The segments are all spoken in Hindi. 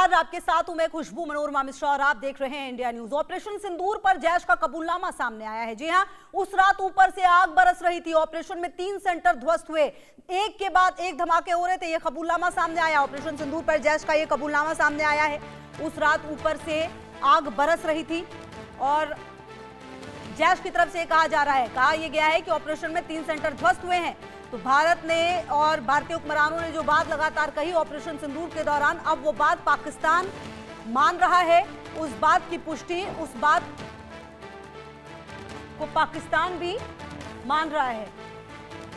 नमस्कार, आपके साथ हूं मैं खुशबू मनोरमा मिश्रा और आप देख रहे हैं इंडिया न्यूज। ऑपरेशन सिंदूर पर जैश का कबूलनामा सामने आया है। जी हां, उस रात ऊपर से आग बरस रही थी। ऑपरेशन में 3 सेंटर ध्वस्त हुए, एक के बाद एक धमाके हो रहे थे। यह कबूलनामा सामने आया। ऑपरेशन सिंदूर पर जैश का यह कबूलनामा सामने आया है। उस रात ऊपर से आग बरस रही थी और जैश की तरफ से कहा जा रहा है, कहा यह गया है कि ऑपरेशन में 3 सेंटर ध्वस्त हुए हैं। तो भारत ने और भारतीय हुक्मरानों ने जो बात लगातार कही ऑपरेशन सिंदूर के दौरान, अब वो बात पाकिस्तान मान रहा है। उस बात की पुष्टि, उस बात को पाकिस्तान भी मान रहा है।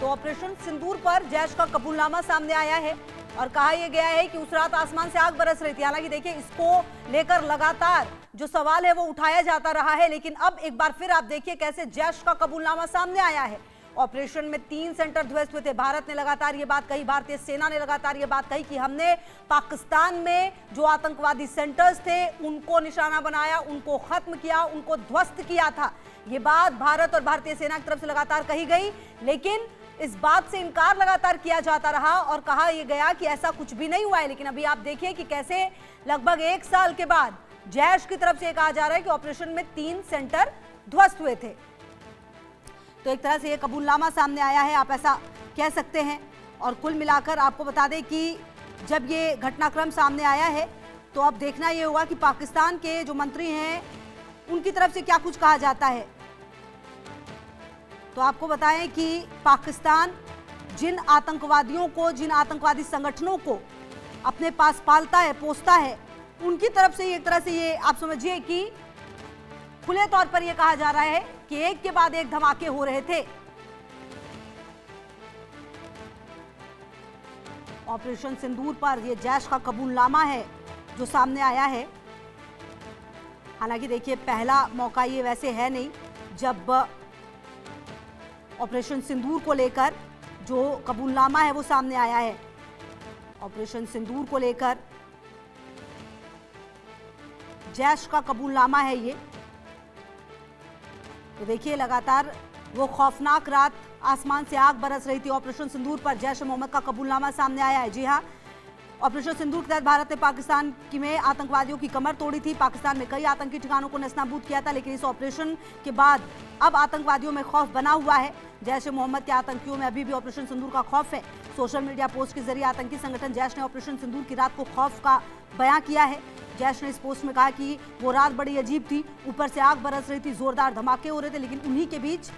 तो ऑपरेशन सिंदूर पर जैश का कबूलनामा सामने आया है और कहा यह गया है कि उस रात आसमान से आग बरस रही थी। हालांकि देखिए, इसको लेकर लगातार जो सवाल है वो उठाया जाता रहा है, लेकिन अब एक बार फिर आप देखिए कैसे जैश का कबूलनामा सामने आया है। ऑपरेशन में 3 सेंटर ध्वस्त हुए थे। भारत ने लगातार ये बात कही, भारतीय सेना ने लगातार ये बात कही कि हमने पाकिस्तान में जो आतंकवादी सेंटर्स थे उनको निशाना बनाया, उनको खत्म किया, उनको ध्वस्त किया था। ये बात भारत और भारतीय सेना की तरफ से लगातार कही गई, लेकिन इस बात से इनकार लगातार किया जाता रहा और कहा यह गया कि ऐसा कुछ भी नहीं हुआ है। लेकिन अभी आप देखिए कि कैसे लगभग 1 साल के बाद जैश की तरफ से कहा जा रहा है कि ऑपरेशन में 3 सेंटर ध्वस्त हुए थे। तो एक तरह से ये कबूलनामा सामने आया है, आप ऐसा कह सकते हैं। और कुल मिलाकर आपको बता दें कि जब ये घटनाक्रम सामने आया है तो अब देखना ये होगा कि पाकिस्तान के जो मंत्री हैं उनकी तरफ से क्या कुछ कहा जाता है। तो आपको बताएं कि पाकिस्तान जिन आतंकवादियों को, जिन आतंकवादी संगठनों को अपने पास पालता है, पोसता है, उनकी तरफ से एक तरह से ये आप समझिए कि खुले तौर पर यह कहा जा रहा है कि एक के बाद एक धमाके हो रहे थे। ऑपरेशन सिंदूर पर यह जैश का कबूलनामा है जो सामने आया है। हालांकि देखिए, पहला मौका ये वैसे है नहीं जब ऑपरेशन सिंदूर को लेकर जो कबूलनामा है वो सामने आया है। ऑपरेशन सिंदूर को लेकर जैश का कबूलनामा है ये। तो देखिए, लगातार वो खौफनाक रात, आसमान से आग बरस रही थी। ऑपरेशन सिंदूर पर जैश ए मोहम्मद का कबूलनामा सामने आया है। जी हां, ऑपरेशन सिंदूर के तहत भारत ने पाकिस्तान में आतंकवादियों की कमर तोड़ी थी। पाकिस्तान में कई आतंकी ठिकानों को नेस्तनाबूद किया था, लेकिन इस ऑपरेशन के बाद अब आतंकवादियों में खौफ बना हुआ है। जैश ए मोहम्मद के आतंकियों में अभी भी ऑपरेशन सिंदूर का खौफ है। सोशल मीडिया पोस्ट के जरिए आतंकी संगठन जैश ने ऑपरेशन सिंदूर की रात को खौफ का बयां किया है। जैश ने इस पोस्ट में कहा कि वो रात बड़ी अजीब थी, ऊपर से आग बरस रही थी, जोरदार धमाके हो रहे थे, लेकिन उन्हीं के बीच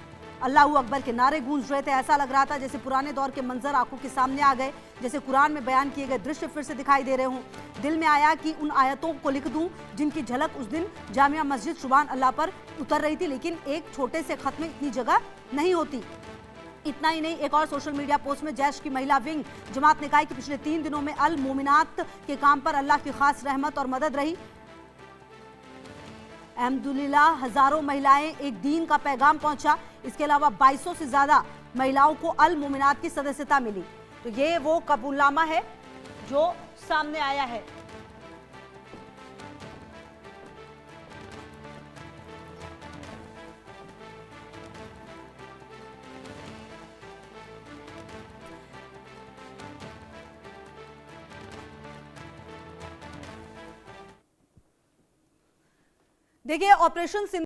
अल्लाहू अकबर के नारे गूंज रहे थे। ऐसा लग रहा था जैसे पुराने दौर के मंजर आंखों के सामने आ गए, जैसे कुरान में बयान किए गए दृश्य फिर से दिखाई दे रहे हों। दिल में आया कि उन आयतों को लिख दूं जिनकी झलक उस दिन जामिया मस्जिद सुभान अल्लाह पर उतर रही थी, लेकिन एक छोटे से खत में इतनी जगह नहीं होती। इतना ही नहीं, एक और सोशल मीडिया पोस्ट में जैश की महिला विंग जमात ने कहा कि पिछले 3 दिनों में अल मोमिनात के काम पर अल्लाह की खास रहमत और मदद रही। अल्हम्दुलिल्लाह, हजारों महिलाएं एक दीन का पैगाम पहुंचा। इसके अलावा 2200 से ज्यादा महिलाओं को अल मोमिनात की सदस्यता मिली। तो ये वो कबूलनामा है जो सामने आया है। देखिए, ऑपरेशन